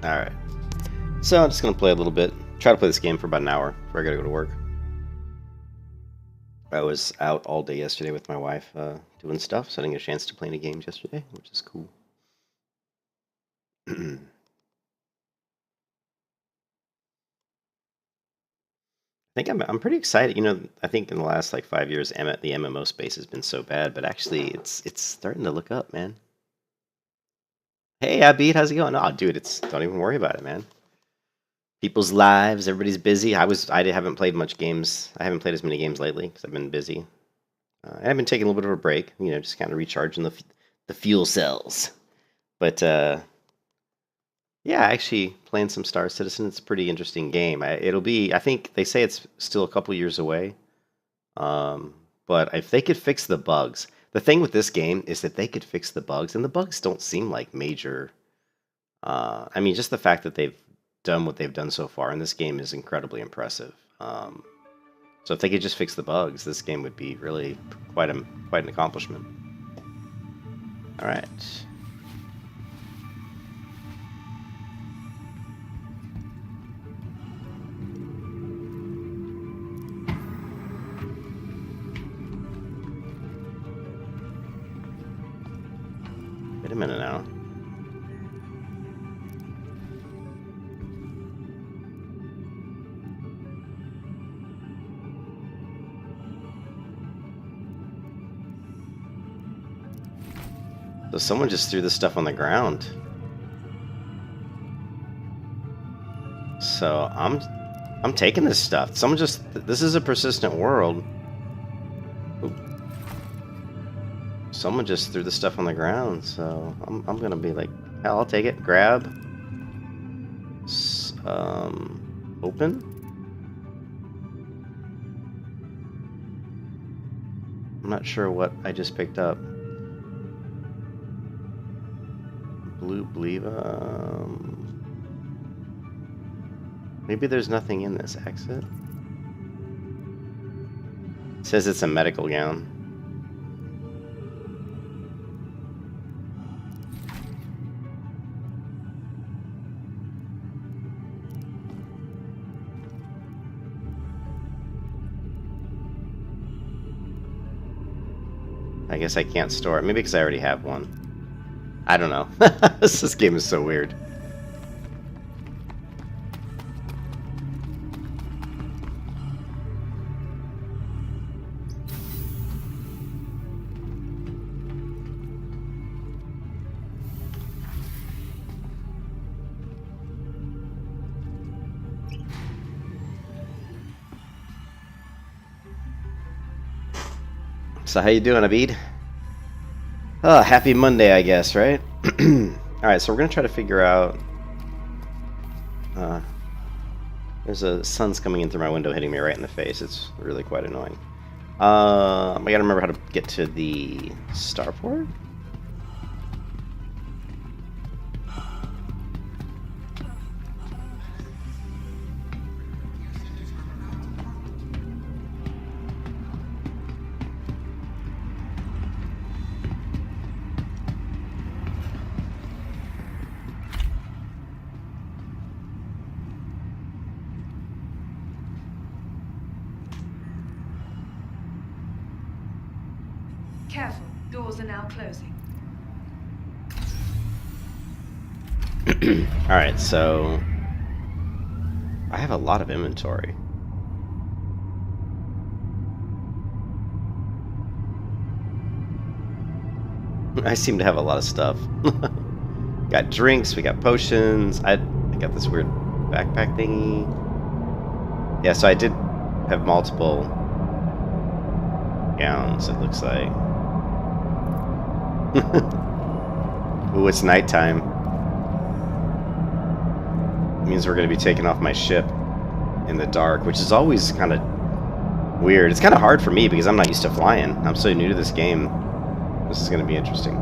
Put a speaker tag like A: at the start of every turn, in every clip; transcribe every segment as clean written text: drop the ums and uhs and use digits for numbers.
A: Alright. So I'm just going to play a little bit. Try to play this game for about an hour before I got to go to work. I was out all day yesterday with my wife doing stuff, so I didn't get a chance to play any games yesterday, which is cool. I think I'm pretty excited. You know, I think in the last like 5 years, the MMO space has been so bad, but actually it's starting to look up, man. Hey, Abid, how's it going? Oh, dude, don't even worry about it, man. People's lives, everybody's busy. I haven't played much games. I haven't played as many games lately because I've been busy. And I've been taking a little bit of a break, you know, just kind of recharging the fuel cells. But yeah, actually playing some Star Citizen. It's a pretty interesting game. I think they say it's still a couple years away. But if they could fix the bugs, the thing with this game is that they could fix the bugs, and the bugs don't seem like major. I mean, just the fact that they've done what they've done so far in this game is incredibly impressive. So if they could just fix the bugs, this game would be really quite an accomplishment. All right. Wait a minute now. So someone just threw this stuff on the ground. So I'm taking this stuff. This is a persistent world. Oop. Someone just threw the stuff on the ground, so I'm gonna be like, hell, I'll take it. Grab. Open. I'm not sure what I just picked up. Blue Bleva. Maybe there's nothing in this exit. It says it's a medical gown. I guess I can't store it. Maybe because I already have one. I don't know. This game is so weird. So how you doing, Abid? Oh, happy Monday, I guess, right? Alright, so we're going to try to figure out... there's a sun's coming in through my window hitting me right in the face. It's really quite annoying. I gotta remember how to get to the starport?
B: Careful, doors are now closing.
A: Alright, so... I have a lot of inventory. I seem to have a lot of stuff. Got drinks, we got potions, I got this weird backpack thingy. Yeah, so I did have multiple gowns, it looks like. Ooh, it's nighttime. It means we're going to be taking off my ship in the dark, which is always kind of weird. It's kind of hard for me because I'm not used to flying. I'm so new to this game. This is going to be interesting.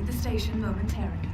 B: with the station momentarily.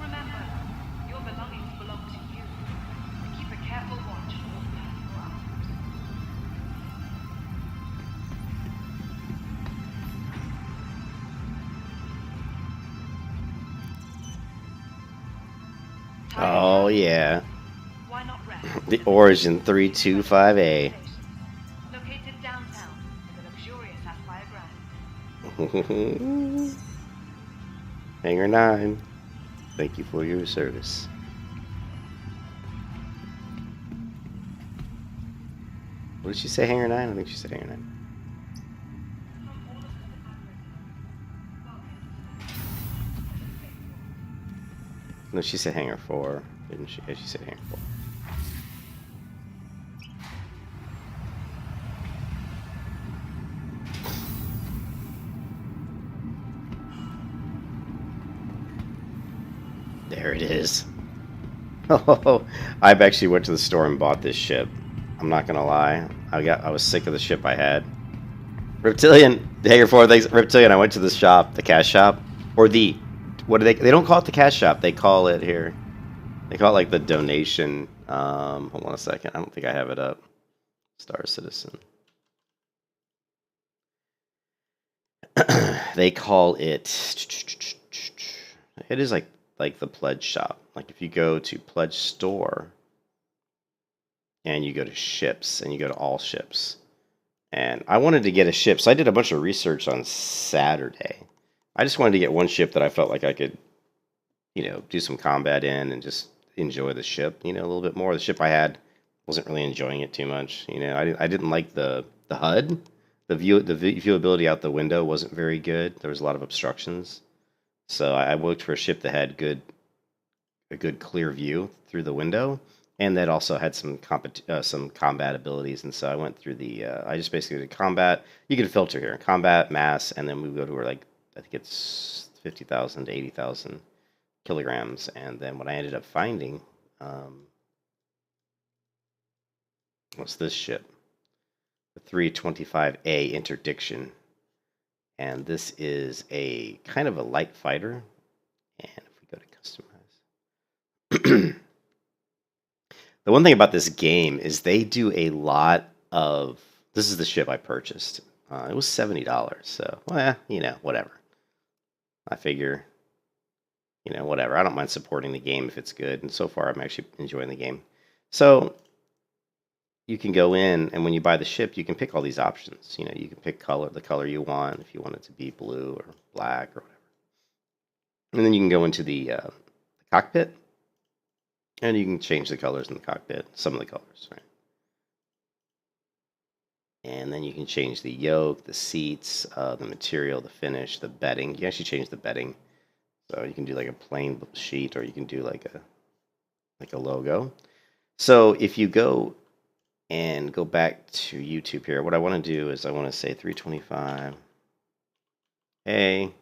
C: Remember, your belongings belong to you. Keep a careful watch on your personal items.
A: Oh, yeah.
C: Why not rest?
A: The Origin 325A.
C: Located downtown in the luxurious Sapphire Ground.
A: Hangar 9. Thank you for your service. What did she say, Hangar 9? I think she said Hangar 9. No, she said Hangar 4, didn't she? Yeah, she said Hangar 4. There it is. Oh, I've actually went to the store and bought this ship. I'm not gonna lie. I was sick of the ship I had. Reptilian, Hangar 4, thanks. Reptilian, I went to the shop, the cash shop, or the, what do they don't call it the cash shop, they call it here. They call it like the donation, hold on a second, I don't think I have it up. Star Citizen. They call it, it is like the pledge shop. Like if you go to pledge store and you go to ships and you go to all ships, and I wanted to get a ship, so I did a bunch of research on Saturday. I just wanted to get one ship that I felt like I could, do some combat in and just enjoy the ship, a little bit more. The ship I had wasn't really enjoying it too much. I didn't like the HUD. The viewability out the window wasn't very good. There was a lot of obstructions. So I looked for a ship that had a good clear view through the window, and that also had some combat abilities. And so I went through I just basically did combat. You can filter here, combat, mass, and then we go to where, like, I think it's 50,000 to 80,000 kilograms. And then what I ended up finding was this ship, the 325A Interdiction. And this is a kind of a light fighter. And if we go to customize, the one thing about this game is they do a lot of. This is the ship I purchased. It was $70. So, well, whatever. I figure, whatever. I don't mind supporting the game if it's good. And so far, I'm actually enjoying the game. So you can go in, and when you buy the ship, you can pick all these options. You can pick the color you want, if you want it to be blue or black or whatever. And then you can go into the cockpit, and you can change the colors in the cockpit, some of the colors, right? And then you can change the yoke, the seats, the material, the finish, the bedding. You can actually change the bedding. So you can do like a plain sheet, or you can do like a logo. So if you go back to YouTube here, what I want to do is I want to say 325A. And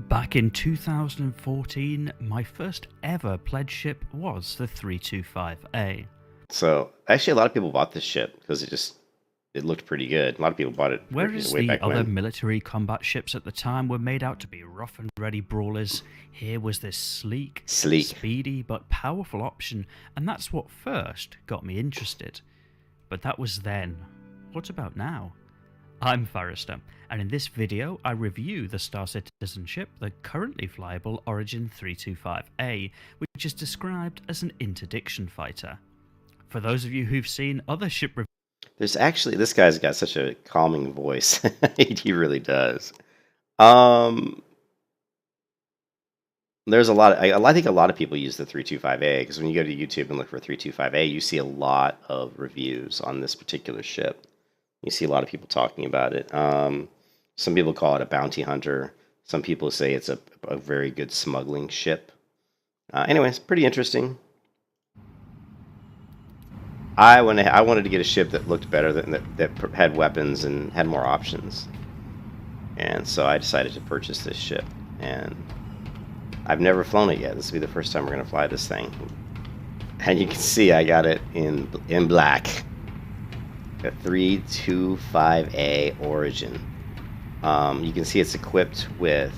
D: back Back in 2014, my first ever pledge ship was the 325A.
A: So actually, a lot of people bought this ship because it looked pretty good. A lot of people bought it
D: Whereas
A: way
D: the
A: back
D: other
A: when.
D: military combat ships at the time were made out to be rough and ready brawlers, here was this sleek, speedy but powerful option, and that's what first got me interested. But that was then. What about now? I'm Forrester, and in this video I review the Star Citizen ship, the currently flyable Origin 325A, which is described as an interdiction fighter. For those of you who've seen other ship reviews,
A: There's actually, this guy's got such a calming voice. He really does. There's a lot. I think a lot of people use the 325A because when you go to YouTube and look for 325A, you see a lot of reviews on this particular ship. You see a lot of people talking about it. Some people call it a bounty hunter. Some people say it's a very good smuggling ship. Anyways, pretty interesting. I wanted to get a ship that looked better, that had weapons and had more options. And so I decided to purchase this ship. And I've never flown it yet. This will be the first time we're going to fly this thing. And you can see I got it in black. The 325A Origin. You can see it's equipped with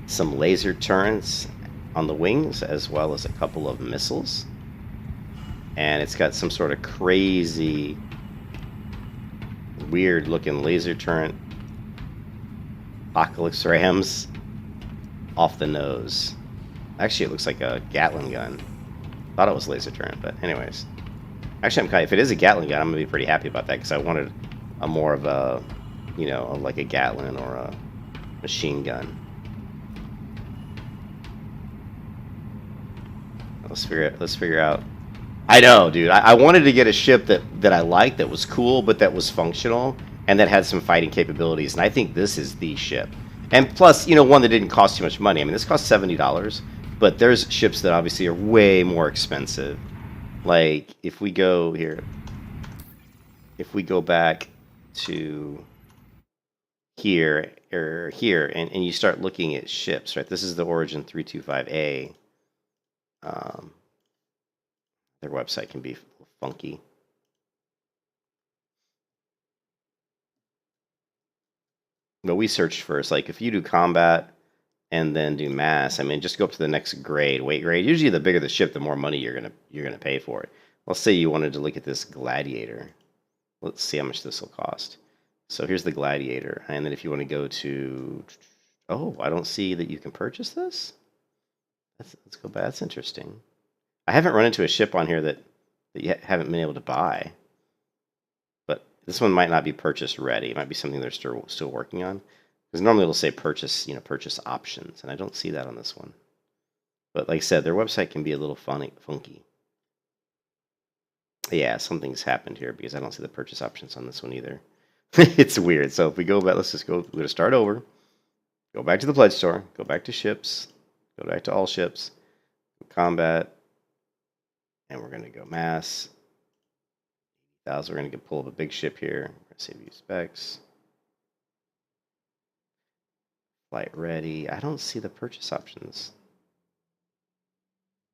A: some laser turrets on the wings, as well as a couple of missiles. And it's got some sort of crazy, weird looking laser turret apocalypse rams off the nose. Actually, it looks like a Gatling gun. Thought it was laser turret, but anyways. Actually, if it is a Gatling gun, I'm gonna be pretty happy about that because I wanted a more of a, like a Gatling or a machine gun. Let's figure out. I know, dude. I wanted to get a ship that I liked, that was cool, but that was functional and that had some fighting capabilities. And I think this is the ship. And plus, one that didn't cost too much money. I mean, this cost $70, but there's ships that obviously are way more expensive. Like, if we go back to here, and you start looking at ships, right? This is the Origin 325A. Their website can be funky. But we searched first. Like, if you do combat and then do mass, I mean, just go up to the next grade, weight grade. Usually, the bigger the ship, the more money you're gonna pay for it. Let's say you wanted to look at this Gladiator. Let's see how much this will cost. So here's the Gladiator, and then if you want to go to, I don't see that you can purchase this. Let's go back. That's interesting. I haven't run into a ship on here that you haven't been able to buy. But this one might not be purchase ready. It might be something they're still working on. Because normally it'll say purchase options, and I don't see that on this one. But like I said, their website can be a little funky. Yeah, something's happened here because I don't see the purchase options on this one either. It's weird. So if we go back, we're going to start over. Go back to the pledge store. Go back to ships. Go back to all ships. Combat. And we're going to go mass. We're going to pull up a big ship here. We're going to say view specs. Flight ready. I don't see the purchase options.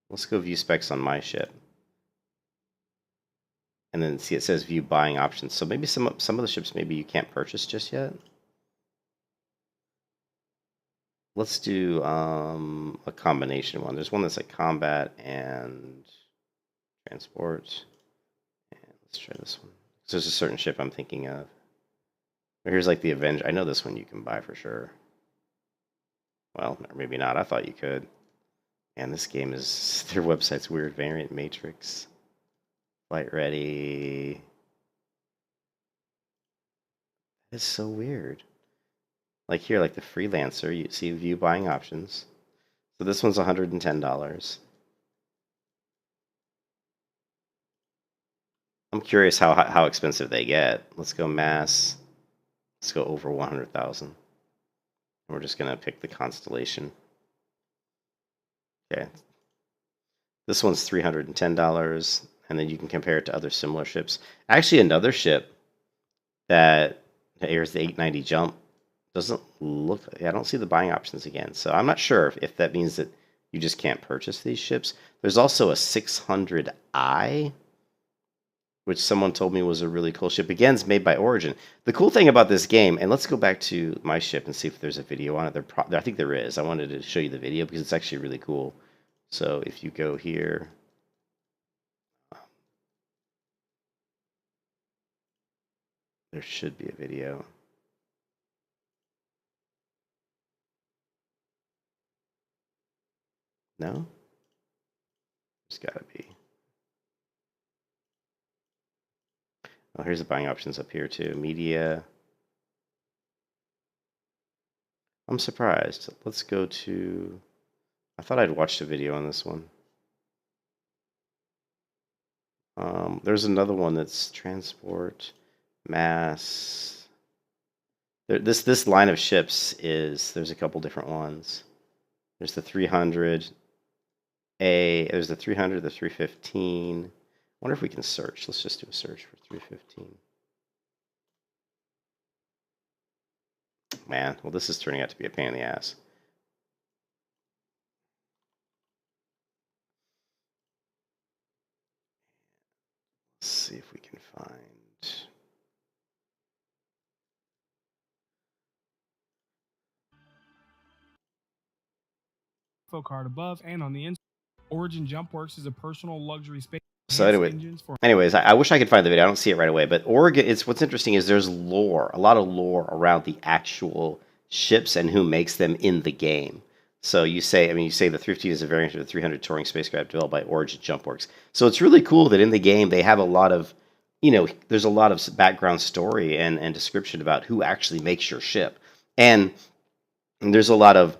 A: Let's go view specs on my ship. And then see, it says view buying options. So maybe some of the ships maybe you can't purchase just yet. Let's do a combination one. There's one that's like combat and transport. And let's try this one. So there's a certain ship I'm thinking of. Here's like the Avenger. I know this one you can buy for sure. Well, maybe not. I thought you could. And this game is, their website's weird. Variant Matrix. Flight ready. It's so weird. Like here, like the Freelancer, you see view buying options. So this one's $110. I'm curious how expensive they get. Let's go mass. Let's go over 100,000. We're just gonna pick the Constellation. Okay. This one's $310, and then you can compare it to other similar ships. Actually, another ship that here's the 890 Jump. Doesn't look. I don't see the buying options again. So I'm not sure if that means that you just can't purchase these ships. There's also a 600i, which someone told me was a really cool ship. Again, it's made by Origin. The cool thing about this game, and let's go back to my ship and see if there's a video on it. I think there is. I wanted to show you the video because it's actually really cool. So if you go here, there should be a video. No? There's got to be. Oh, here's the buying options up here too. Media. I'm surprised. Let's go to... I thought I'd watched a video on this one. There's another one that's transport, mass. This line of ships is... There's a couple different ones. There's the 300A. There's the 300, the 315. I wonder if we can search. Let's just do a search for 315. Man, well, this is turning out to be a pain in the ass. Let's see if we can find...
E: Info card above and on the inside. Origin JumpWorks is a personal luxury space.
A: So anyways, I wish I could find the video. I don't see it right away. But Oregon, what's interesting is there's lore, a lot of lore around the actual ships and who makes them in the game. So you say the 315 is a variant of the 300 touring spacecraft developed by Origin JumpWorks. So it's really cool that in the game they have a lot of, there's a lot of background story and description about who actually makes your ship. And there's a lot of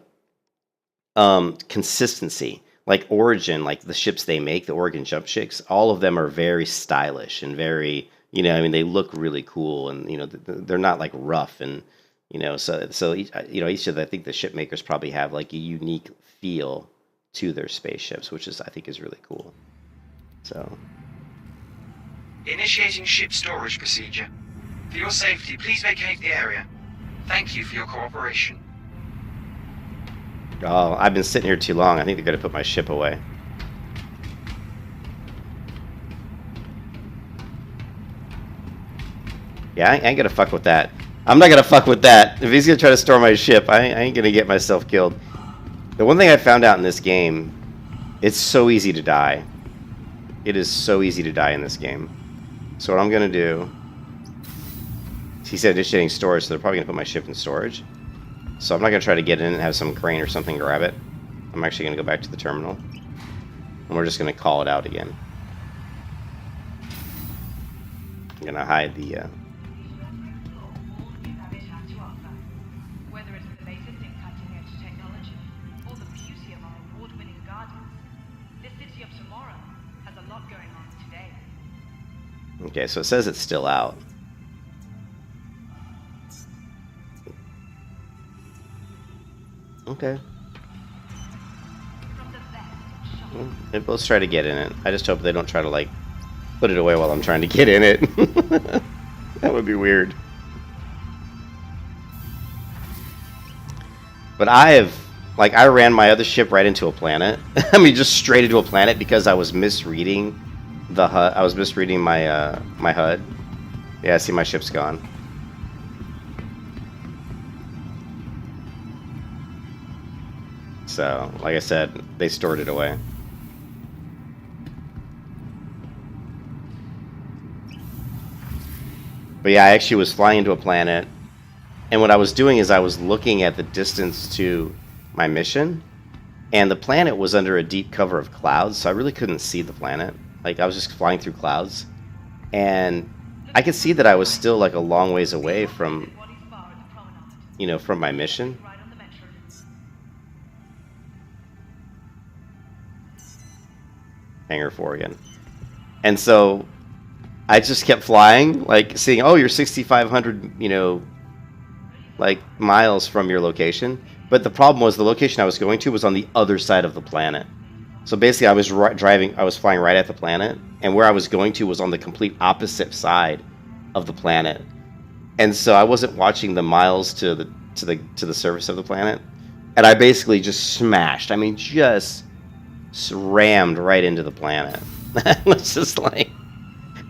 A: consistency. Like Origin, like the ships they make, the Oregon Jump ships, all of them are very stylish and very, they look really cool, and they're not like rough, and so each of I think the ship makers probably have like a unique feel to their spaceships, which I think is really cool. So,
F: initiating ship storage procedure. For your safety, please vacate the area. Thank you for your cooperation.
A: Oh, I've been sitting here too long. I think they're going to put my ship away. Yeah, I ain't going to fuck with that. I'm not going to fuck with that. If he's going to try to store my ship, I ain't going to get myself killed. The one thing I found out in this game, it's so easy to die. It is so easy to die in this game. So what I'm going to do... He said initiating storage, so they're probably going to put my ship in storage. So I'm not going to try to get in and have some crane or something grab it. I'm actually going to go back to the terminal. And we're just going to call it out again. I'm going to hide the...
C: Whether it's the latest in cutting-edge technology or the beauty of our award-winning gardens, this city of tomorrow has a lot going on today.
A: Okay, so it says it's still out. Okay. Well, let's try to get in it. I just hope they don't try to, like, put it away while I'm trying to get in it. That would be weird. But I ran my other ship right into a planet. I mean, just straight into a planet because I was misreading the HUD. I was misreading my my HUD. Yeah, see, my ship's gone. So, like I said, they stored it away. But yeah, I actually was flying into a planet, and what I was doing is I was looking at the distance to my mission, and the planet was under a deep cover of clouds, so I really couldn't see the planet. Like, I was just flying through clouds, and I could see that I was still like a long ways away from, from my mission. Hangar 4 again. And so I just kept flying, like seeing, oh, you're 6,500, like miles from your location. But the problem was the location I was going to was on the other side of the planet. So basically I was flying right at the planet, and where I was going to was on the complete opposite side of the planet. And so I wasn't watching the miles to to the surface of the planet, and I basically just smashed. I mean, just rammed right into the planet. It was just like,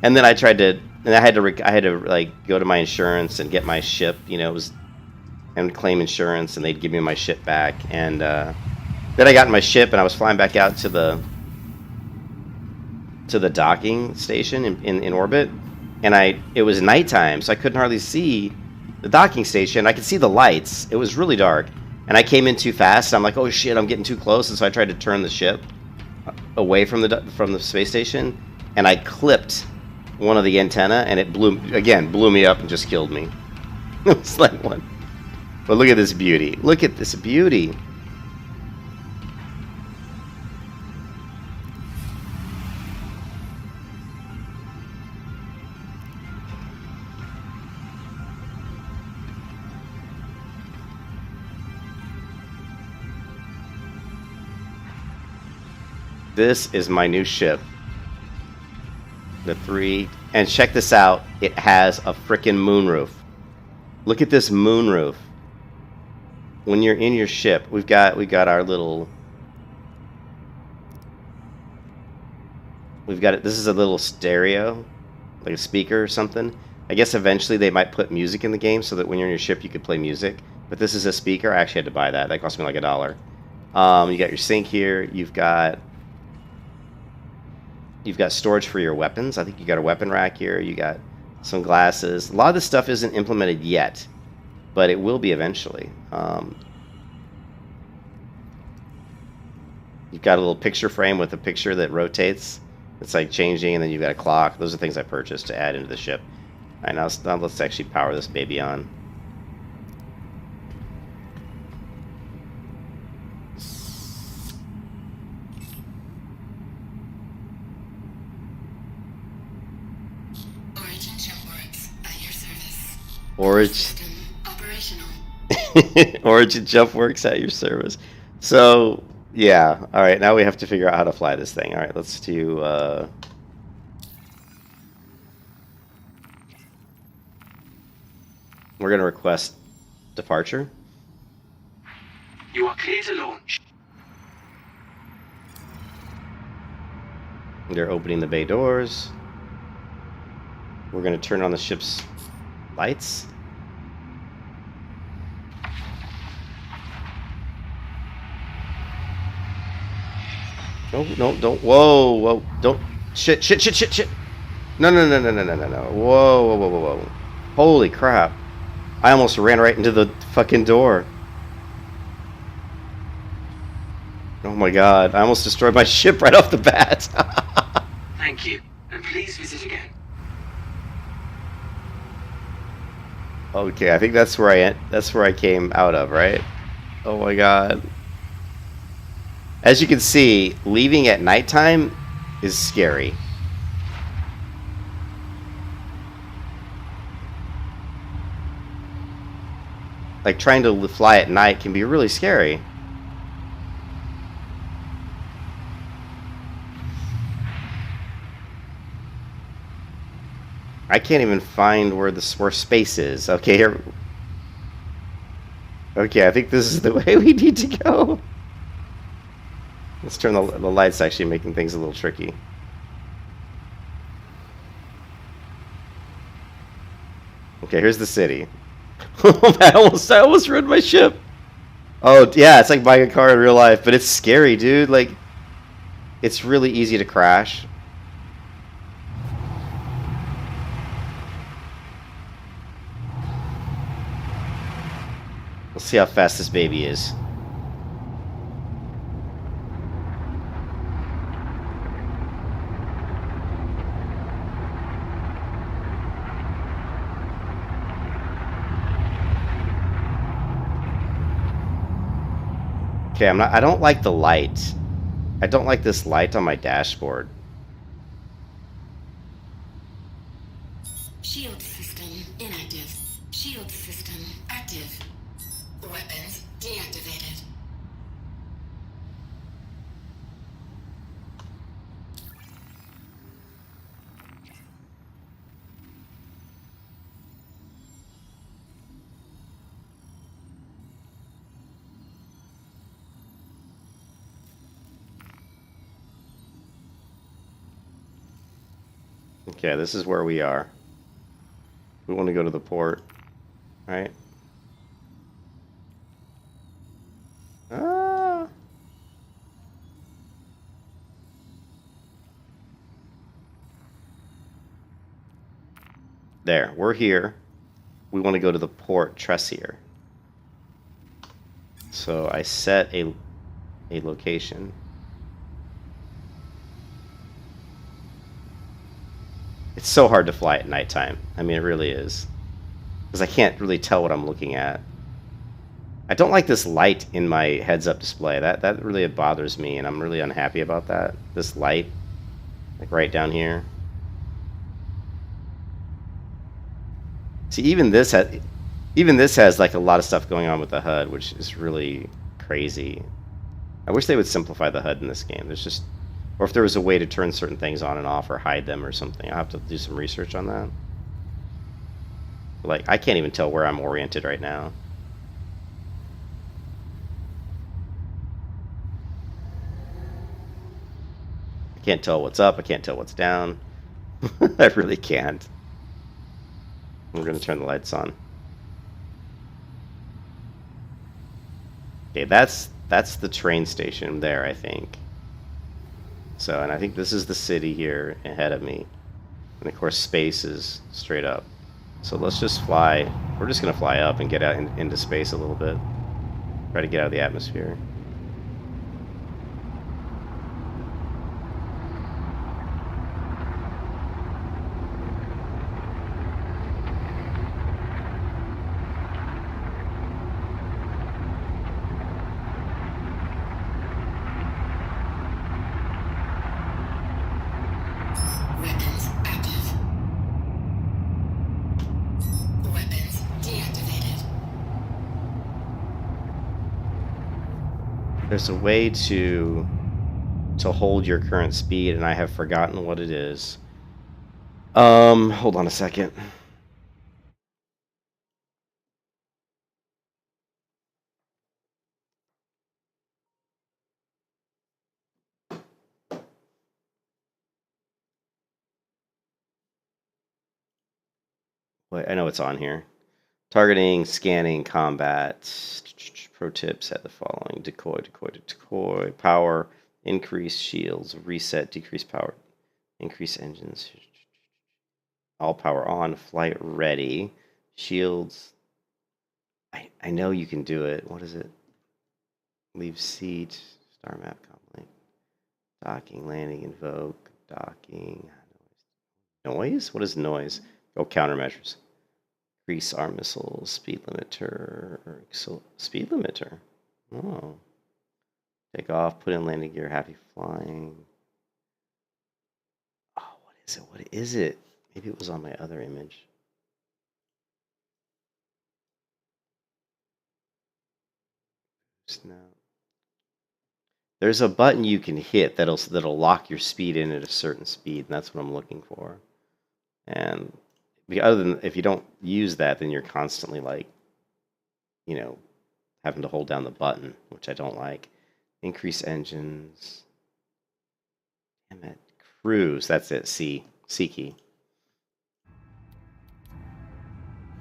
A: and then I tried to, and I had to like go to my insurance and get my ship, it was, and claim insurance, and they'd give me my ship back, and then I got in my ship and I was flying back out to the docking station in orbit, and it was nighttime, so I couldn't hardly see the docking station. I could see the lights. It was really dark, and I came in too fast. I'm like, oh shit, I'm getting too close, and so I tried to turn the ship away from the space station, and I clipped one of the antenna, and it blew me up and just killed me. It was like one. But look at this beauty. Look at this beauty. This is my new ship. The 3, and check this out. It has a frickin' moonroof. Look at this moonroof. When you're in your ship, we got our little. We've got it. This is a little stereo, like a speaker or something. I guess eventually they might put music in the game so that when you're in your ship you could play music. But this is a speaker. I actually had to buy that. That cost me like $1. You got your sink here. You've got storage for your weapons. I think you got a weapon rack here. You got some glasses. A lot of this stuff isn't implemented yet, but it will be eventually. You've got a little picture frame with a picture that rotates. It's like changing, and then you've got a clock. Those are things I purchased to add into the ship. All right, now let's actually power this baby on. Origin Jump Works at your service. So, yeah. All right, now we have to figure out how to fly this thing. All right, let's do... We're going to request departure.
F: You are clear to launch.
A: They're opening the bay doors. We're going to turn on the ship's lights. No, don't. Whoa, don't. Shit. No. Whoa. Holy crap. I almost ran right into the fucking door. Oh my god, I almost destroyed my ship right off the bat.
F: Thank you, and please visit again.
A: Okay, I think that's where I came out of, right? Oh my god. As you can see, leaving at nighttime is scary. Like, trying to fly at night can be really scary. I can't even find where space is. Okay, here. Okay, I think this is the way we need to go. Let's turn the lights, actually making things a little tricky. Okay, here's the city. I almost ruined my ship. Oh, yeah, it's like buying a car in real life, but it's scary, dude. Like, it's really easy to crash. Let's see how fast this baby is. Okay, I don't like the light. I don't like this light on my dashboard.
G: Shield system inactive. Shield system active. Weapons deactivated.
A: Okay, this is where we are. We want to go to the port, right? Ah. There, we're here. We want to go to the port Tressier. So I set a location. It's so hard to fly at nighttime. I mean, it really is. Because I can't really tell what I'm looking at. I don't like this light in my heads-up display. That really bothers me, and I'm really unhappy about that. This light, like right down here. See, even this has like a lot of stuff going on with the HUD, which is really crazy. I wish they would simplify the HUD in this game. There's just, or if there was a way to turn certain things on and off or hide them or something. I'll have to do some research on that. Like, I can't even tell where I'm oriented right now. I can't tell what's up. I can't tell what's down. I really can't. We're going to turn the lights on. Okay, that's the train station there, I think. So, and I think this is the city here ahead of me. And of course, space is straight up. So let's just fly. We're just going to fly up and get out into space a little bit. Try to get out of the atmosphere.
G: Weapons active. Weapons deactivated.
A: There's a way to hold your current speed, and I have forgotten what it is. Hold on a second. Wait, I know it's on here. Targeting, scanning, combat. Pro tips at the following: decoy, power, increase shields, reset, decrease power, increase engines, all power on, flight ready, shields. I know you can do it. What is it? Leave seat, star map complete, docking, landing, invoke, docking, noise. What is noise? Oh, countermeasures. Increase our missiles, speed limiter, speed limiter. Oh. Take off, put in landing gear, happy flying. Oh, what is it? What is it? Maybe it was on my other image. Snap. There's a button you can hit that'll lock your speed in at a certain speed, and that's what I'm looking for. And other than if you don't use that, then you're constantly like, you know, having to hold down the button, which I don't like. Increase engines. Damn it. Cruise. That's it. C key.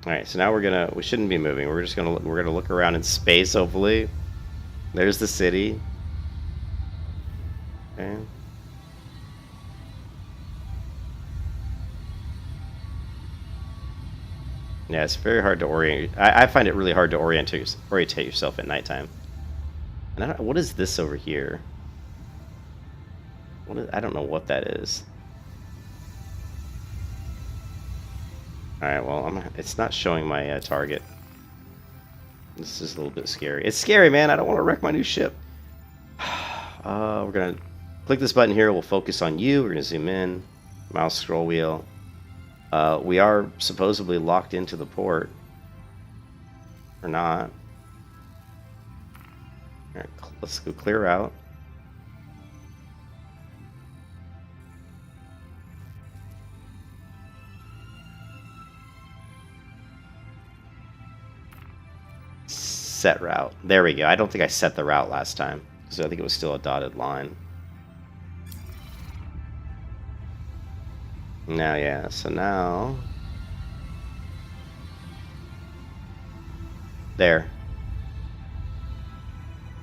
A: All right. So now we shouldn't be moving. We're gonna look around in space. Hopefully, there's the city. Okay. Yeah, it's very hard to orient. I find it really hard to orientate yourself at nighttime. And what is this over here? I don't know what that is. All right, well, it's not showing my target. This is a little bit scary. It's scary, man. I don't want to wreck my new ship. We're gonna click this button here. We'll focus on you. We're gonna zoom in. Mouse scroll wheel. We are supposedly locked into the port. Or not. Alright, let's go clear out. Set route. There we go. I don't think I set the route last time, so I think it was still a dotted line. Now, yeah. So now, there.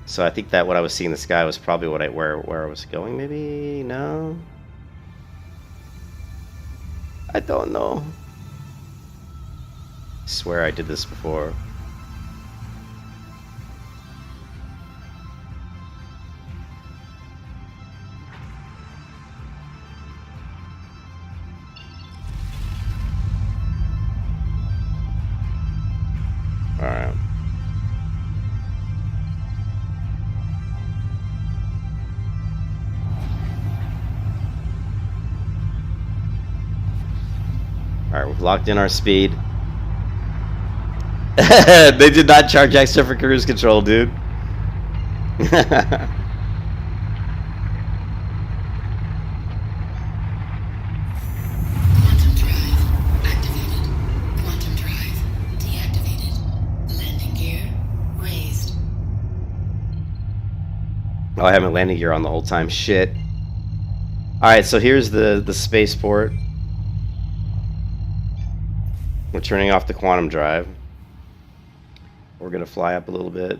A: So I think that what I was seeing in the sky was probably what where I was going. Maybe no. I don't know. I swear I did this before. Alright. Alright, we've locked in our speed. They did not charge extra for cruise control, dude.
G: Quantum drive activated. Quantum drive deactivated. Landing gear raised.
A: Oh, I haven't landing gear on the whole time. Shit. Alright, so here's the spaceport. We're turning off the quantum drive. We're gonna fly up a little bit.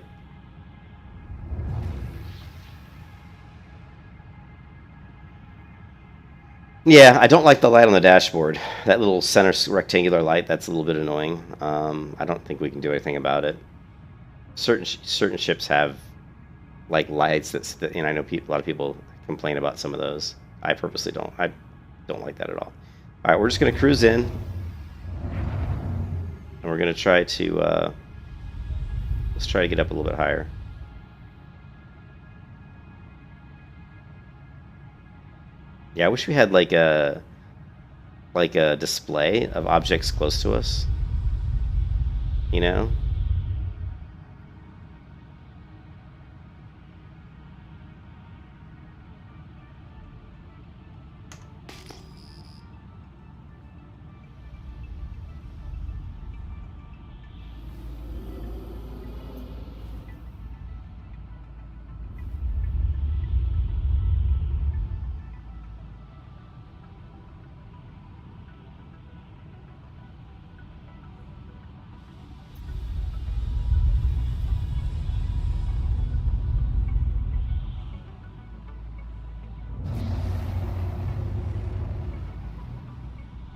A: Yeah, I don't like the light on the dashboard. That little center rectangular light, that's a little bit annoying. I don't think we can do anything about it. Certain ships have like lights and I know a lot of people complain about some of those. I purposely don't. I don't like that at all. All right, we're just gonna cruise in, and we're gonna try to let's try to get up a little bit higher. Yeah, I wish we had like a display of objects close to us. You know?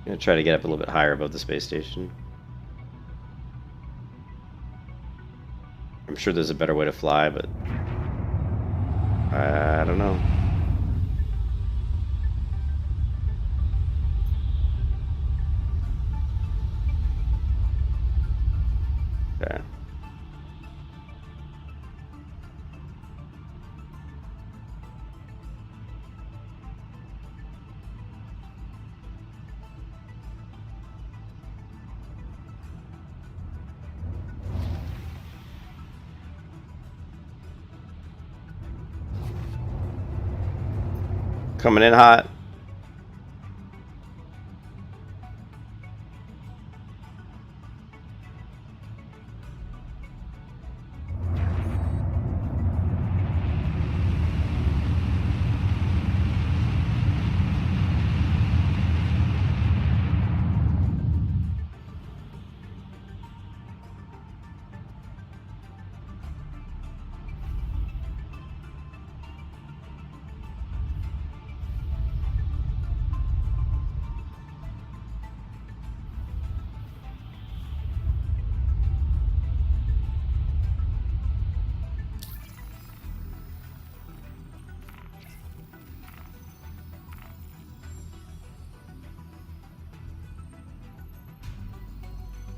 A: I'm gonna try to get up a little bit higher above the space station. I'm sure there's a better way to fly, but I don't know. Okay. Coming in hot.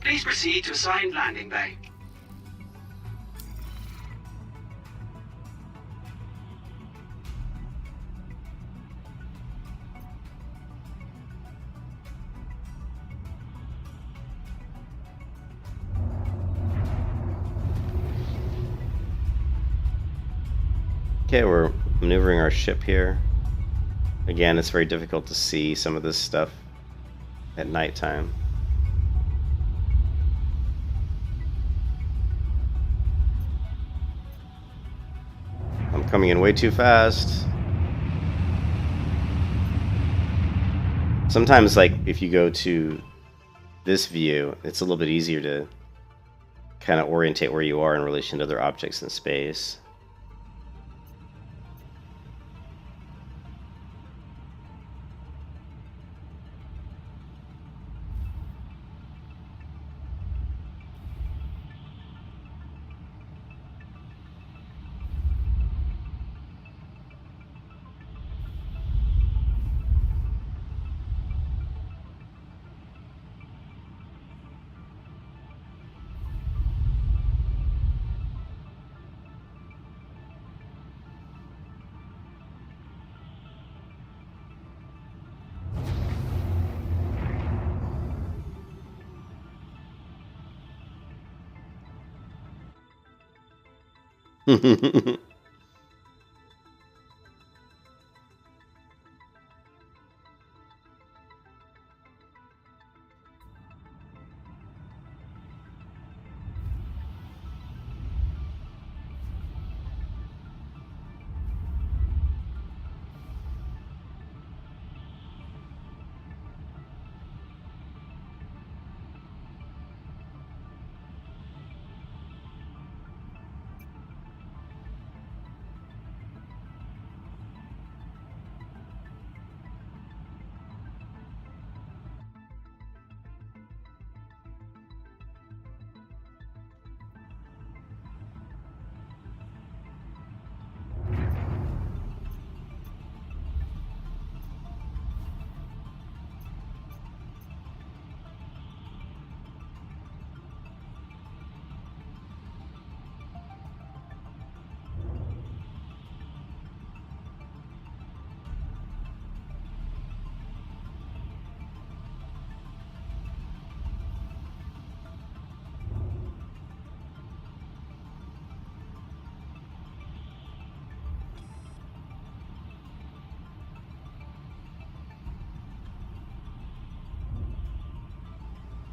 F: Please proceed to assigned landing bay.
A: Okay, we're maneuvering our ship here. Again, it's very difficult to see some of this stuff at nighttime. I'm coming in way too fast. Sometimes, like, if you go to this view, it's a little bit easier to kind of orientate where you are in relation to other objects in space.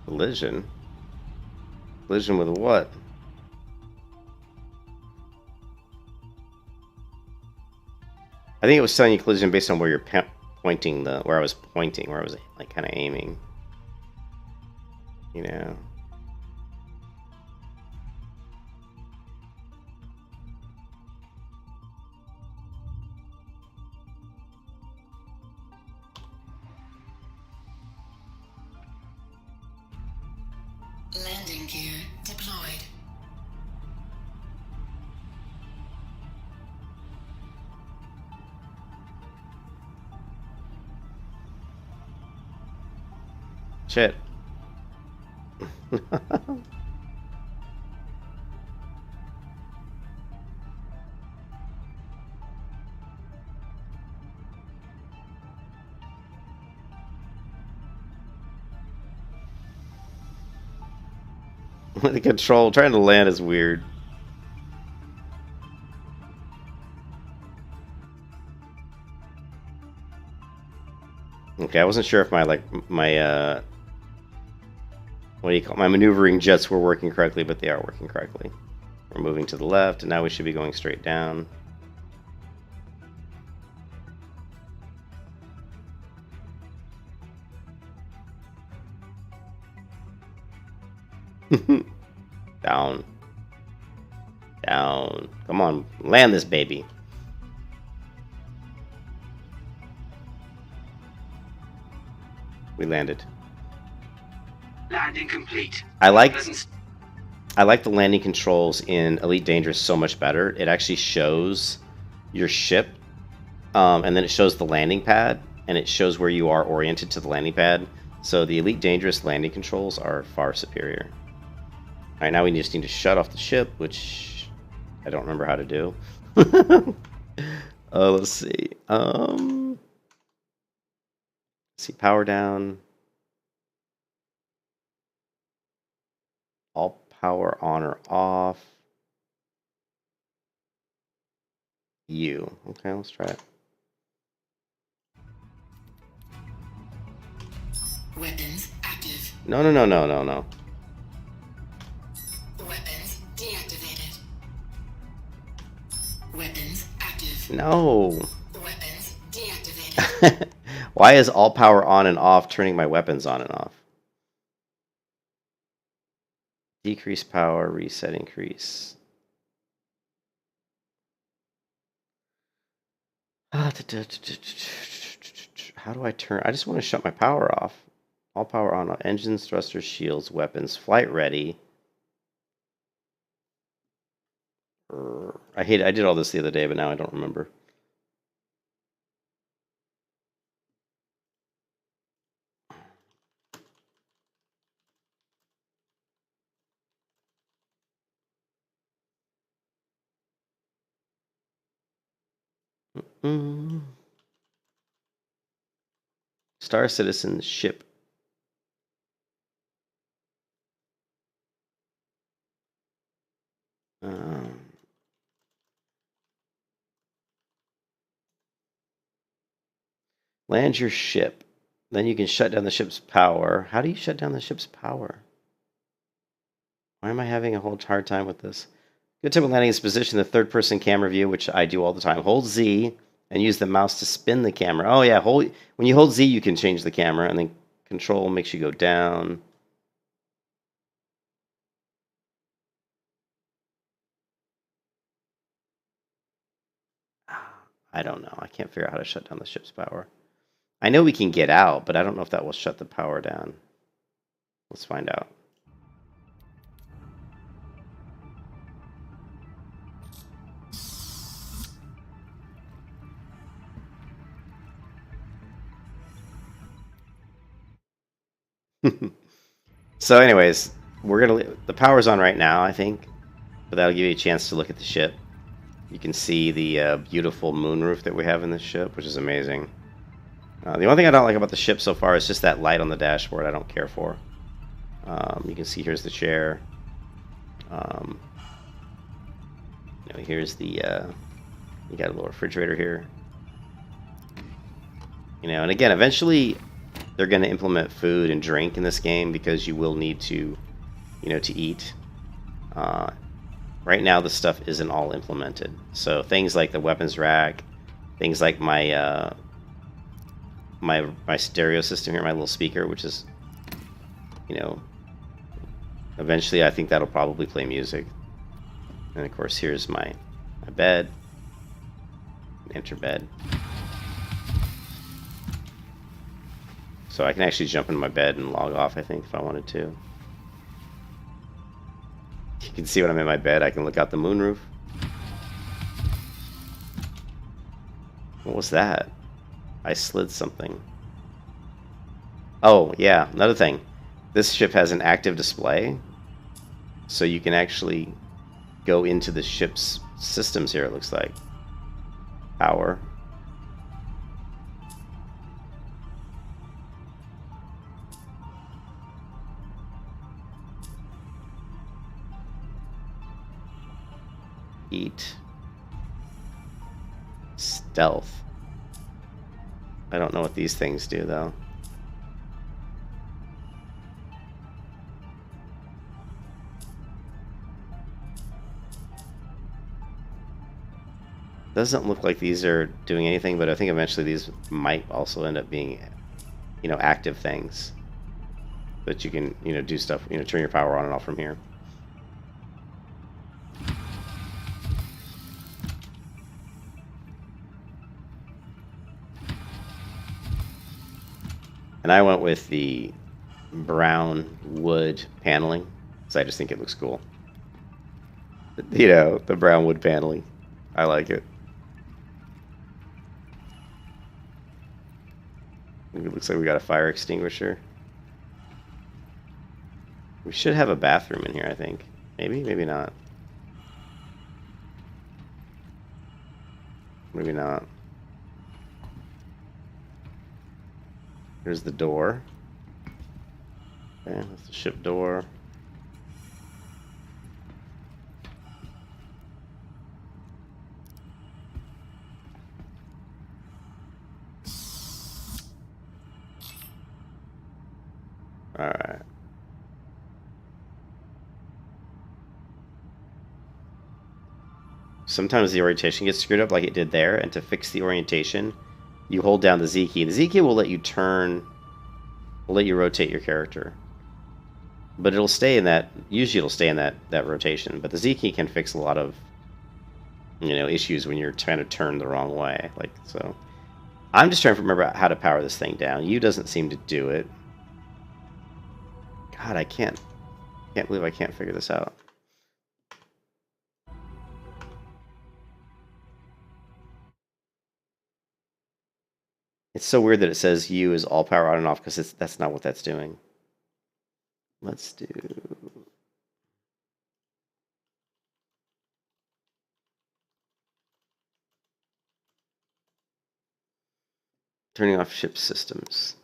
A: Collision? Collision with what? I think it was telling you collision based on where you're pointing where I was pointing, where I was like kind of aiming. You know.
G: Landing gear deployed.
A: Shit. The control trying to land is weird. Okay, I wasn't sure if my what do you call my maneuvering jets were working correctly, but they are working correctly. We're moving to the left, and now we should be going straight down. Down. Down. Come on, land this baby. We landed.
F: Landing complete.
A: I like the landing controls in Elite Dangerous so much better. It actually shows your ship, and then it shows the landing pad, and it shows where you are oriented to the landing pad. So the Elite Dangerous landing controls are far superior. Alright, now we just need to shut off the ship, which I don't remember how to do. Let's see. Let's see, power down. All power on or off. U. Okay, let's try it.
G: Weapons active.
A: No.
G: Weapons deactivated. Weapons active.
A: No.
G: Weapons deactivated.
A: Why is all power on and off turning my weapons on and off? Decrease power, reset, increase. How do I turn? I just want to shut my power off. All power on. Engines, thrusters, shields, weapons. Flight ready. I did all this the other day, but now I don't remember. Star Citizen ship. Land your ship. Then you can shut down the ship's power. How do you shut down the ship's power? Why am I having a whole hard time with this? Good tip of landing is position the third-person camera view, which I do all the time. Hold Z and use the mouse to spin the camera. Oh yeah, when you hold Z, you can change the camera, and then Control makes you go down. I don't know. I can't figure out how to shut down the ship's power. I know we can get out, but I don't know if that will shut the power down. Let's find out. So anyways, the power's on right now, I think, but that'll give you a chance to look at the ship. You can see the beautiful moonroof that we have in this ship, which is amazing. The only thing I don't like about the ship so far is just that light on the dashboard. I don't care for. You can see here's the chair. Here's the you got a little refrigerator here. And again, eventually they're going to implement food and drink in this game because you will need to, to eat. Right now, the stuff isn't all implemented. So things like the weapons rack, things like my my stereo system here, my little speaker, which is, eventually I think that'll probably play music. And of course, here's my bed. Enter bed. So I can actually jump into my bed and log off, I think, if I wanted to. You can see when I'm in my bed, I can look out the moonroof. What was that? I slid something. Oh, yeah, another thing. This ship has an active display, so you can actually go into the ship's systems here, it looks like. Power. Eat. Stealth. I don't know what these things do, though. Doesn't look like these are doing anything, but I think eventually these might also end up being, active things that you can, do stuff, turn your power on and off from here. And I went with the brown wood paneling, because I just think it looks cool. The brown wood paneling. I like it. It looks like we got a fire extinguisher. We should have a bathroom in here, I think. Maybe, maybe not. Maybe not. Here's the door. Okay, that's the ship door. Alright. Sometimes the orientation gets screwed up like it did there, and to fix the orientation, you hold down the Z key. The Z key will let you turn, will let you rotate your character. But it'll stay in that, usually it'll stay in that rotation. But the Z key can fix a lot of, issues when you're trying to turn the wrong way. Like, so I'm just trying to remember how to power this thing down. U doesn't seem to do it. God, I can't believe I can't figure this out. It's so weird that it says U is all power on and off, because that's not what that's doing. Let's do... turning off ship systems.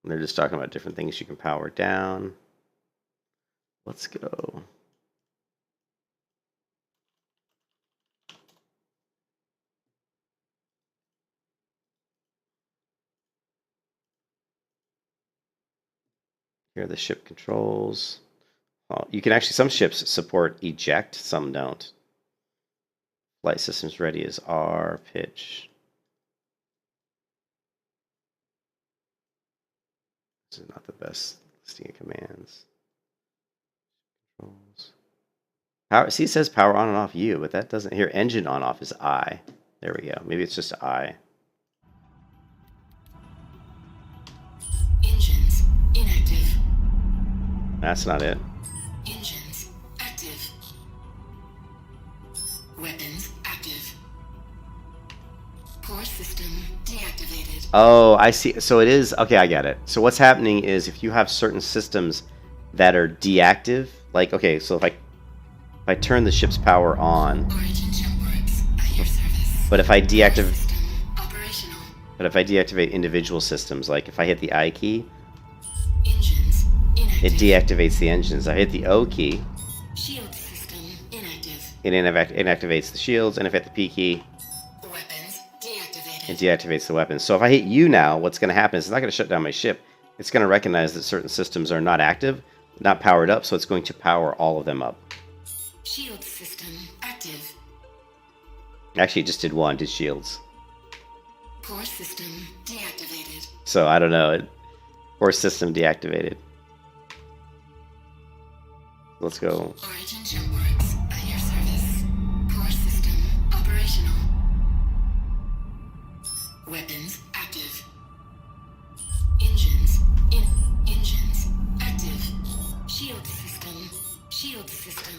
A: They're just talking about different things you can power down. Let's go. Here are the ship controls. You can actually, some ships support eject, some don't. Flight systems ready is R, pitch. This is not the best listing of commands. Controls. Power, see, it says power on and off U, but that doesn't, here, engine on off is I. There we go. Maybe it's just I.
G: Engines inactive.
A: That's not it.
G: Engines active. Weapons active. Core system deactivated.
A: Oh, I see. So it is, okay, I get it. So what's happening is if you have certain systems that are deactive, like, okay, so if I turn the ship's power on,
G: Origin jump works at your service.
A: but if I
G: Core
A: deactivate,
G: system operational.
A: but if I deactivate individual systems, like if I hit the I key,
G: Engines inactive.
A: it deactivates the engines. I hit the O key,
G: Shield system inactive.
A: it inactivates the shields, and if I hit the P key,
G: Weapons deactivated.
A: it deactivates the weapons. So if I hit U now, what's going to happen is it's not going to shut down my ship. It's going to recognize that certain systems are not active, not powered up, so it's going to power all of them up.
G: Shield system active.
A: Actually, it just did one, did shields.
G: Core system deactivated.
A: So I don't know. Core system deactivated. Let's go.
G: Origin jump works at your service. Core system operational. Weapons active. Engines active. Shield system.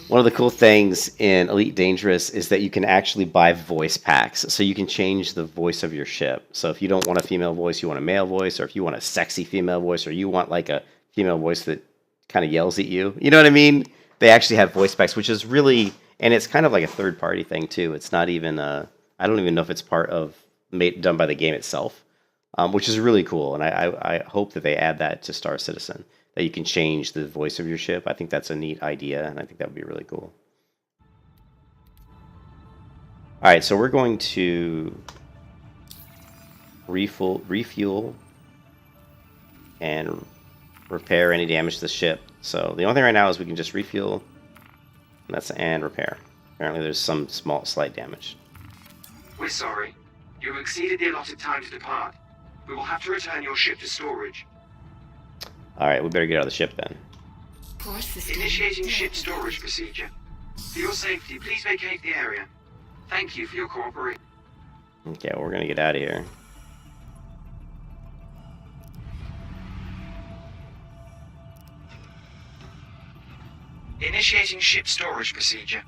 A: One of the cool things in Elite Dangerous is that you can actually buy voice packs. So you can change the voice of your ship. So if you don't want a female voice, you want a male voice, or if you want a sexy female voice, or you want like a female voice that kind of yells at you. You know what I mean? They actually have voice packs, which is really, and it's kind of like a third-party thing too. It's not even, I don't even know if it's part of, done by the game itself, which is really cool. And I hope that they add that to Star Citizen, that you can change the voice of your ship. I think that's a neat idea, and I think that would be really cool. All right, so we're going to refuel and repair any damage to the ship. So the only thing right now is we can just refuel, and repair. Apparently there's some slight damage.
F: We're sorry. You have exceeded the allotted time to depart. We will have to return your ship to storage.
A: All right, we better get out of the ship then.
F: Initiating ship storage procedure. For your safety, please vacate the area. Thank you for your cooperation.
A: Okay, well, we're gonna get out of here.
F: Initiating ship storage procedure.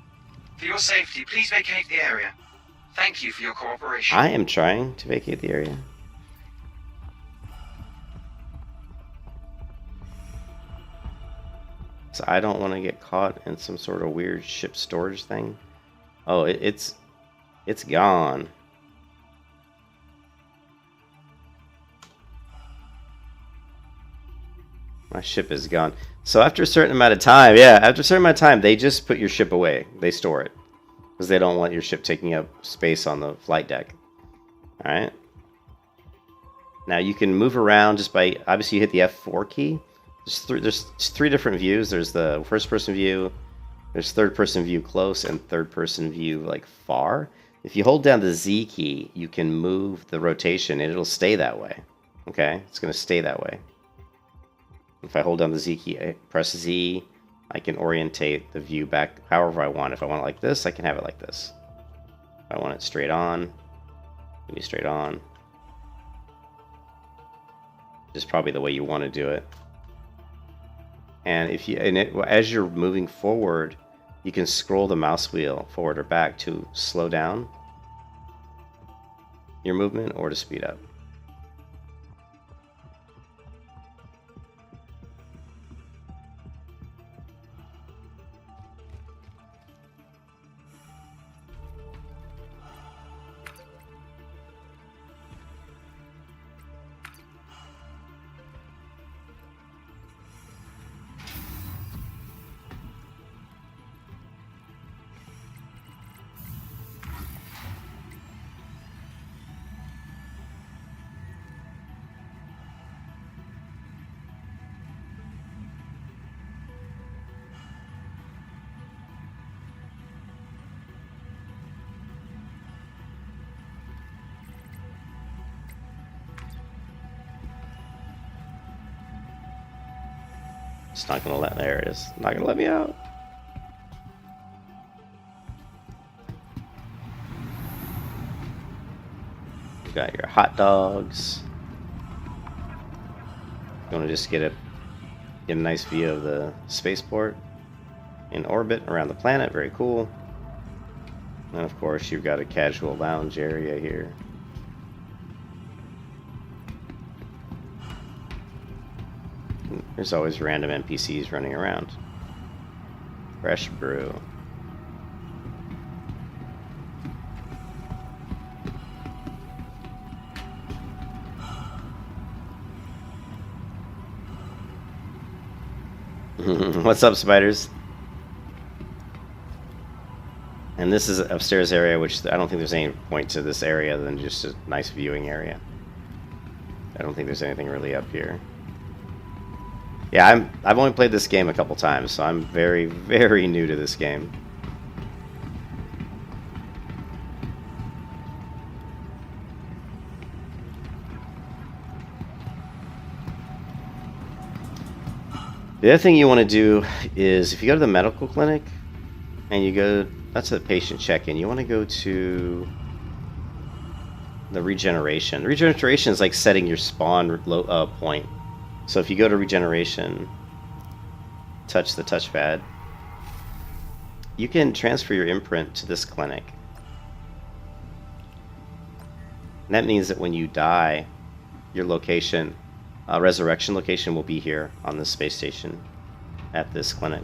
F: For your safety, please vacate the area. Thank you for your cooperation.
A: I am trying to vacate the area. So I don't want to get caught in some sort of weird ship storage thing. Oh, it's gone. My ship is gone. So after a certain amount of time, yeah, after a certain amount of time, they just put your ship away. They store it. Because they don't want your ship taking up space on the flight deck. Alright. Now you can move around just by, obviously you hit the F4 key. There's three different views. There's the first person view, there's third person view close, and third person view like far. If you hold down the Z key, you can move the rotation and it'll stay that way. Okay, it's going to stay that way. If I hold down the Z key, I press Z, I can orientate the view back however I want. If I want it like this, I can have it like this. If I want it straight on, it can be straight on. Just probably the way you want to do it. And if you, as you're moving forward, you can scroll the mouse wheel forward or back to slow down your movement or to speed up. It's not gonna let, there it is. Not gonna let me out. You got your hot dogs. You wanna just get a nice view of the spaceport in orbit around the planet, very cool. And of course you've got a casual lounge area here. There's always random NPCs running around. Fresh brew. What's up, spiders? And this is an upstairs area, which I don't think there's any point to this area than just a nice viewing area. I don't think there's anything really up here. Yeah, I've only played this game a couple times, so I'm very, very new to this game. The other thing you want to do is, if you go to the medical clinic, and you go, that's a patient check-in, you want to go to the regeneration. Regeneration is like setting your spawn point. So if you go to regeneration, touch the touchpad, you can transfer your imprint to this clinic. And that means that when you die, your location, resurrection location, will be here on the space station at this clinic.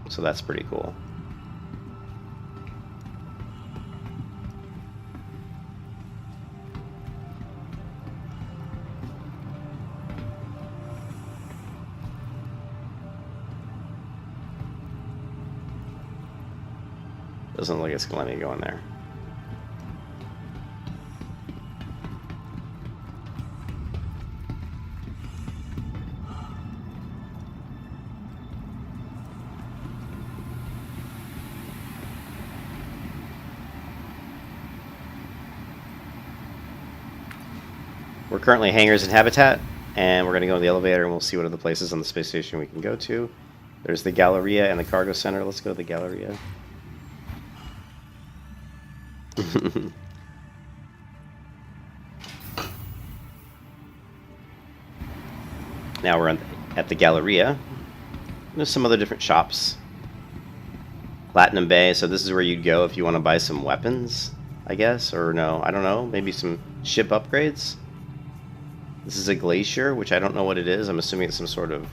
A: So that's pretty cool. Doesn't look like it's going to go in there. We're currently hangars and habitat, and we're going to go to the elevator and we'll see what other places on the space station we can go to. There's the Galleria and the Cargo Center. Let's go to the Galleria. Now we're at the Galleria. There's some other different shops. Platinum Bay, so this is where you'd go if you want to buy some weapons, I guess, or no, I don't know, maybe some ship upgrades. This is a glacier, which I don't know what it is. I'm assuming it's some sort of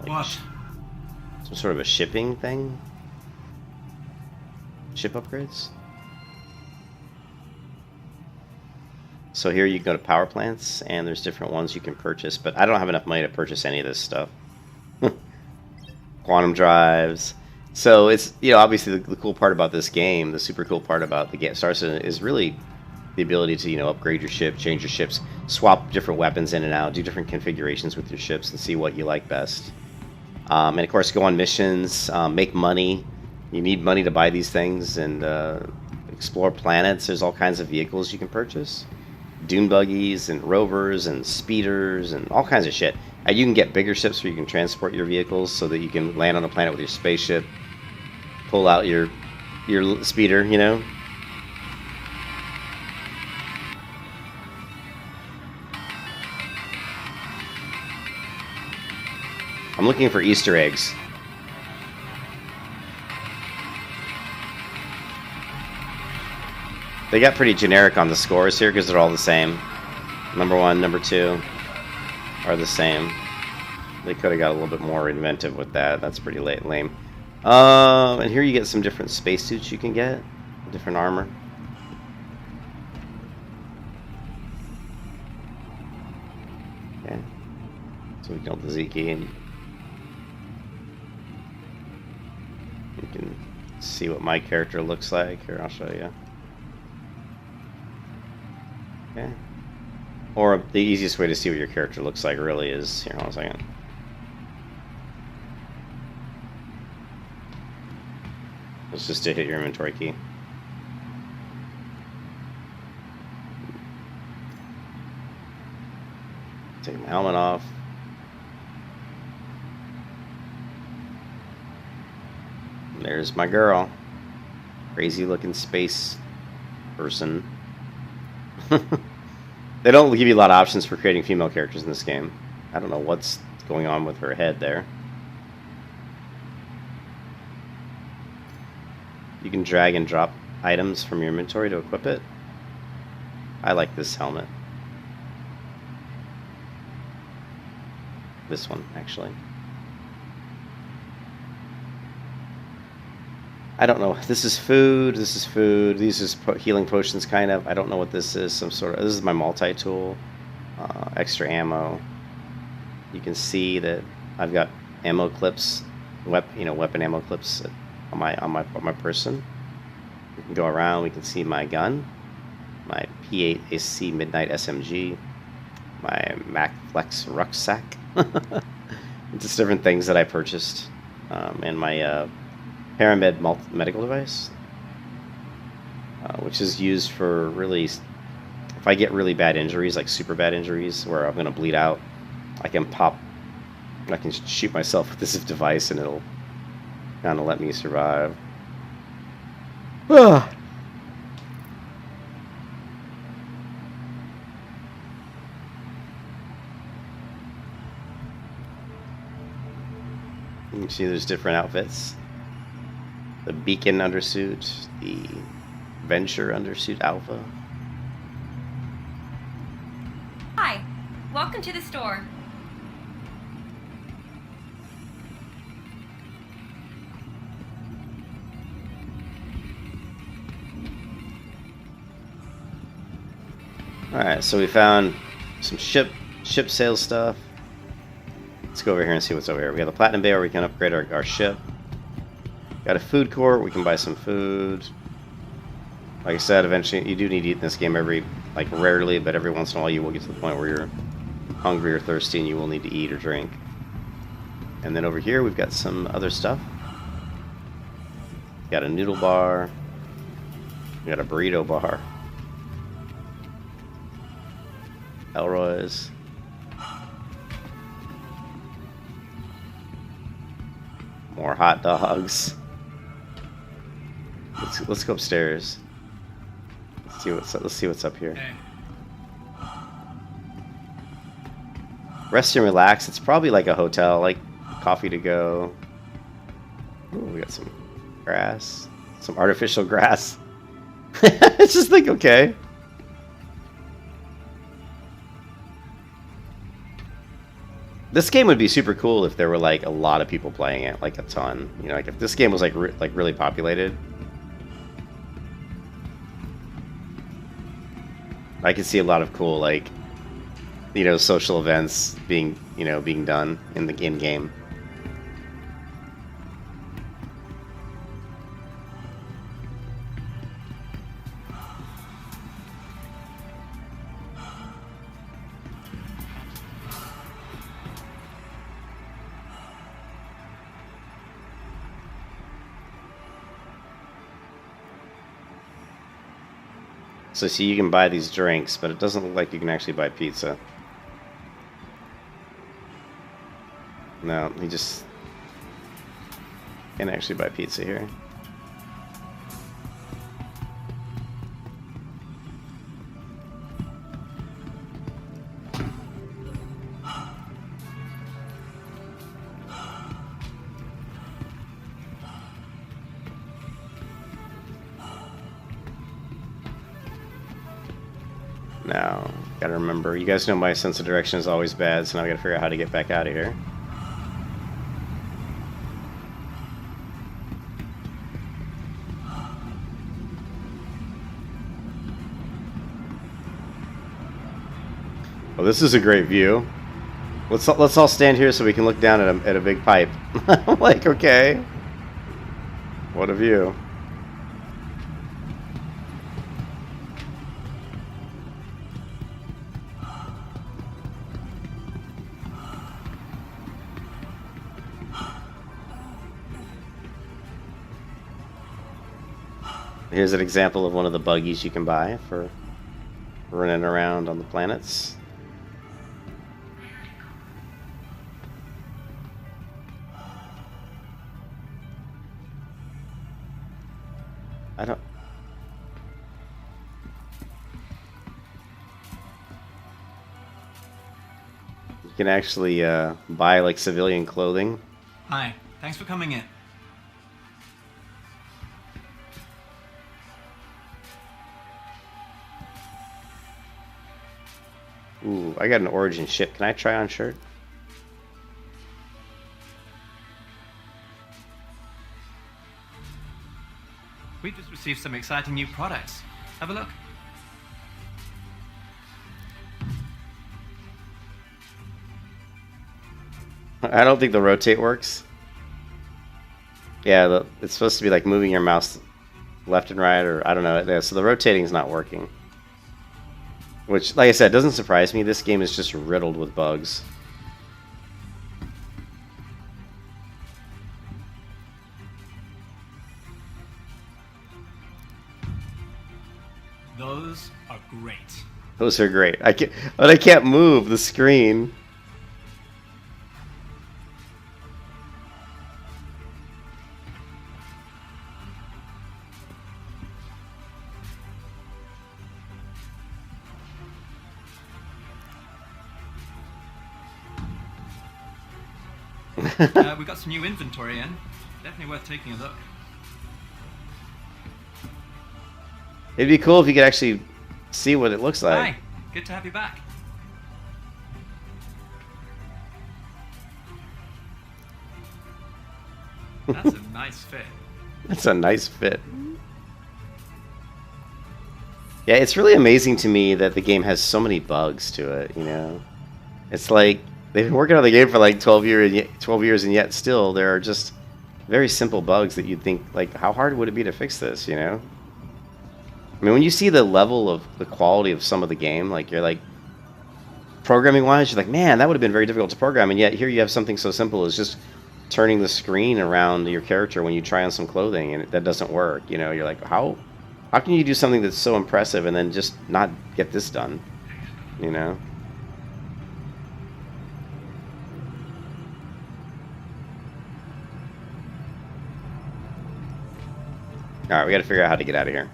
A: some sort of a shipping thing. Ship upgrades. So here you go to power plants, and there's different ones you can purchase, but I don't have enough money to purchase any of this stuff. Quantum drives. So it's, you know, obviously the cool part about this game, the super cool part about the game Star Citizen is really the ability to, you know, upgrade your ship, change your ships, swap different weapons in and out, do different configurations with your ships, and see what you like best. And of course, go on missions, make money. You need money to buy these things, and explore planets. There's all kinds of vehicles you can purchase. Dune buggies and rovers and speeders and all kinds of shit. You can get bigger ships where you can transport your vehicles so that you can land on a planet with your spaceship, pull out your speeder, you know. I'm looking for Easter eggs. They got pretty generic on the scores here because they're all the same. Number 1, number 2 are the same. They could have got a little bit more inventive with that. That's pretty lame. And here you get some different spacesuits you can get. Different armor. Okay. So we killed the Ziki, and you can see what my character looks like. Here, I'll show you. Okay. Or the easiest way to see what your character looks like really is, here, hold on a second. It's just to hit your inventory key. Take my helmet off. And there's my girl. Crazy looking space person. They don't give you a lot of options for creating female characters in this game. I don't know what's going on with her head there. You can drag and drop items from your inventory to equip it. I like this helmet. This one, actually. I don't know. This is food. This is food. These is healing potions, kind of. I don't know what this is. Some sort of. This is my multi-tool. Extra ammo. You can see that I've got ammo clips, weapon ammo clips on my person. We can go around. We can see my gun, my P8 AC Midnight SMG, my Mac Flex rucksack. Just different things that I purchased, and my Paramed medical device, which is used for really, if I get really bad injuries, like super bad injuries, where I'm going to bleed out, I can shoot myself with this device and it'll kind of let me survive. You can see there's different outfits. The Beacon undersuit, the Venture undersuit Alpha.
H: Hi, welcome to the store.
A: Alright, so we found some ship sales stuff. Let's go over here and see what's over here. We have the Platinum Bay where we can upgrade our ship. Got a food court, we can buy some food. Like I said, eventually you do need to eat in this game rarely, but every once in a while you will get to the point where you're hungry or thirsty and you will need to eat or drink. And then over here we've got some other stuff. Got a noodle bar. We got a burrito bar. Elroy's. More hot dogs. Let's go upstairs. Let's see what's up here. Rest and relax. It's probably like a hotel, like coffee to go. Ooh, we got some grass, some artificial grass. It's just like okay. This game would be super cool if there were like a lot of people playing it, like a ton. You know, like if this game was like really populated. I can see a lot of cool, like, you know, social events being, you know, being done in the game. So see, you can buy these drinks, but it doesn't look like you can actually buy pizza. No, you just can't actually buy pizza here. Now, gotta remember, you guys know my sense of direction is always bad, so now I gotta figure out how to get back out of here. Well, this is a great view. Let's all stand here so we can look down at a big pipe. I'm like, okay. What a view. Here's an example of one of the buggies you can buy for running around on the planets. I don't... You can actually buy like civilian clothing.
I: Hi, thanks for coming in.
A: Ooh, I got an Origin ship. Can I try on shirt?
I: We've just received some exciting new products. Have a look.
A: I don't think the rotate works. Yeah, it's supposed to be like moving your mouse left and right, or I don't know. Yeah, so the rotating is not working. Which, like I said, doesn't surprise me. This game is just riddled with bugs.
I: Those are great.
A: Those are great. But I can't move the screen.
I: We've got some new inventory in. Definitely worth taking a look.
A: It'd be cool if you could actually see what it looks like.
I: Hi, good to have you back. That's a nice fit.
A: That's a nice fit. Yeah, it's really amazing to me that the game has so many bugs to it, you know? It's like they've been working on the game for like 12 years, and yet still there are just very simple bugs that you'd think, like, how hard would it be to fix this, you know? I mean, when you see the level of the quality of some of the game, like, you're like, programming-wise, you're like, man, that would have been very difficult to program, and yet here you have something so simple as just turning the screen around your character when you try on some clothing, and that doesn't work, you know? You're like, how can you do something that's so impressive and then just not get this done, you know? Alright, we gotta figure out how to get out of here.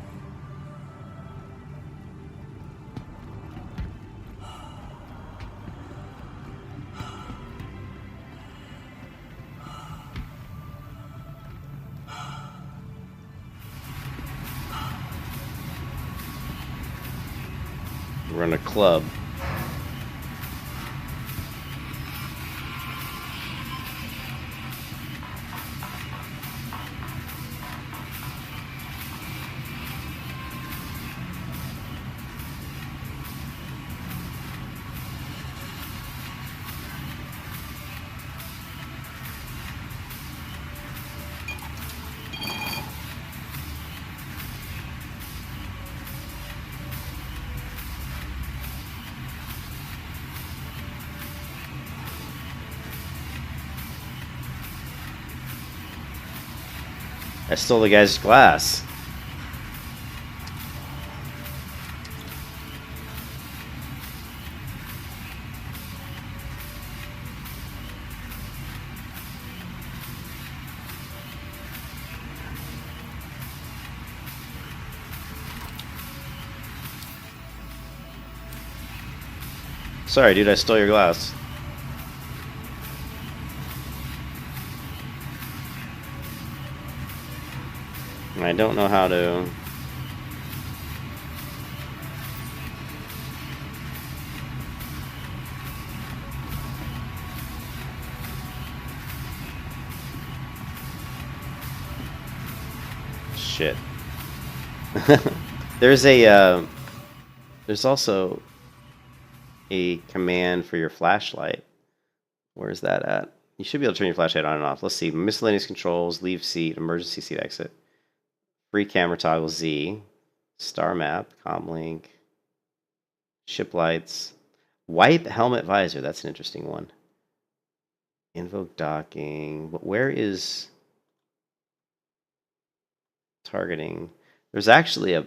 A: We're in a club. I stole the guy's glass. Sorry, dude, I stole your glass. And I don't know how to... Shit. There's a, there's also a command for your flashlight. Where's that at? You should be able to turn your flashlight on and off. Let's see. Miscellaneous controls, leave seat, emergency seat exit. Free camera toggle Z. Star map, comlink. Ship lights. Wipe helmet visor. That's an interesting one. Invoke docking. But where is targeting? There's actually a...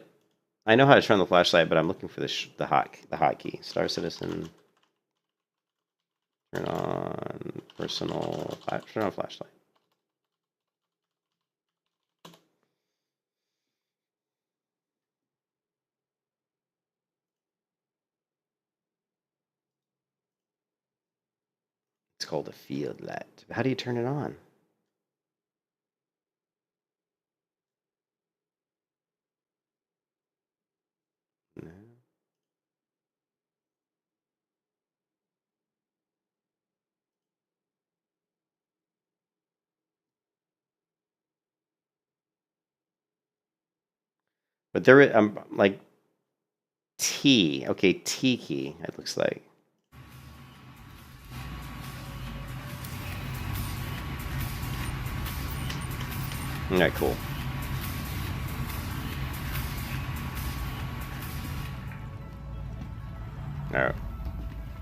A: I know how to turn the flashlight, but I'm looking for the hotkey. Star Citizen. Turn on personal. Turn on flashlight. It's called a field light. How do you turn it on? No. But there, I'm like T. Okay, T key. It looks like. Alright, cool. Alright.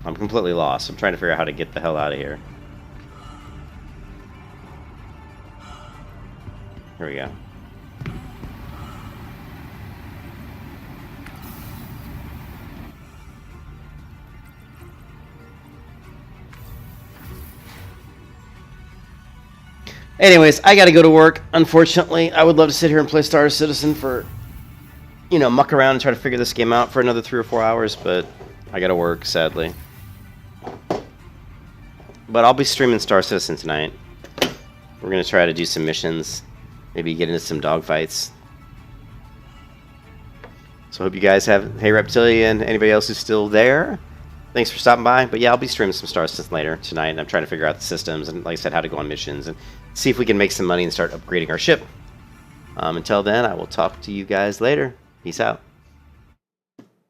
A: I'm completely lost. I'm trying to figure out how to get the hell out of here. Here we go. Anyways, I gotta go to work. Unfortunately, I would love to sit here and play Star Citizen for, you know, muck around and try to figure this game out for another 3 or 4 hours, but I gotta work, sadly. But I'll be streaming Star Citizen tonight. We're gonna try to do some missions, maybe get into some dogfights. So I hope you guys have... Hey, Reptilian, anybody else who's still there? Thanks for stopping by. But yeah, I'll be streaming some Star Citizen later tonight, and I'm trying to figure out the systems and, like I said, how to go on missions and see if we can make some money and start upgrading our ship. Until then, I will talk to you guys later. Peace out.